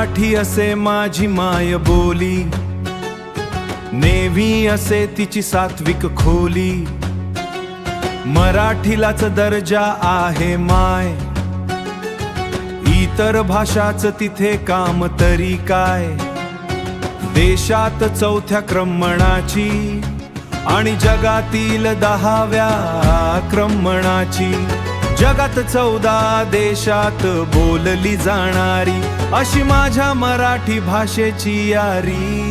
मराठी असे माझी माय बोली, नेव्ही असे तिची सात्विक खोली, मराठीलाच दर्जा आहे माय, इतर भाषाच तिथे काम तरी काय। देशात चौथ्या क्रमणाची आणि जगातील 10व्या क्रमणाची, जगात 14 देशात बोलली जाणारी अशी माझ्या मराठी भाषेची यारी।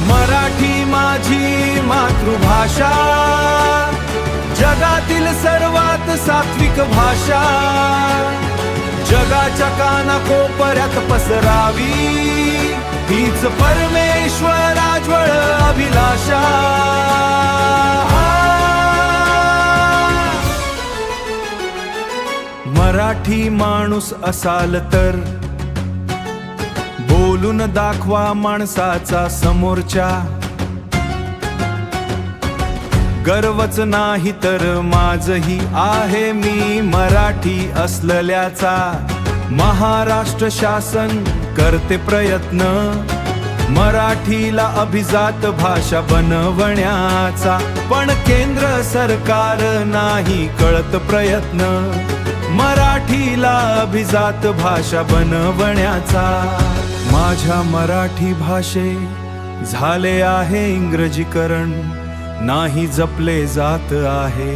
मराठी माझी मातृभाषा, जगातील सर्वात सात्विक भाषा, जगाच्या कानाकोपऱ्यात पसरावी हीच परमेश्वराज्वळ अभिलाषा। मराठी माणूस असाल तर बोलून दाखवा माणसाचा समोरच्या, गर्वच नाही तर माझही आहे मी मराठी असलेल्याचा। महाराष्ट्र शासन करते प्रयत्न मराठीला अभिजात भाषा बनवण्याचा, पण केंद्र सरकार नाही कळत प्रयत्न मराठीला अभिजात भाषा बनवण्याचा। माझ्या मराठी भाषे झाले आहे इंग्रजीकरण, नाही जपले जात आहे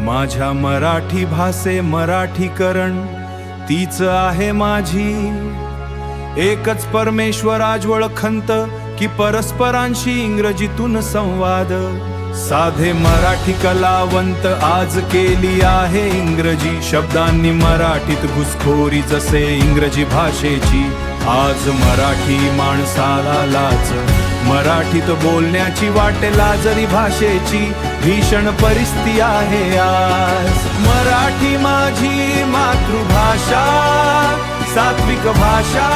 माझ्या मराठी भाषे मराठीकरण, तीच आहे माझी एकच परमेश्वराज्वळ खंत की परस्परांशी इंग्रजीतून संवाद। साधे मराठी कलावंत आज केली आहे इंग्रजी शब्दांनी मराठीत घुसखोरी जसे इंग्रजी भाषेची। आज मराठी माणसाला लाज मराठीत बोलण्याची वाटेला जरी भाषेची भीषण परिस्थिती आहे आज। मराठी माझी मातृभाषा, सात्विक भाषा,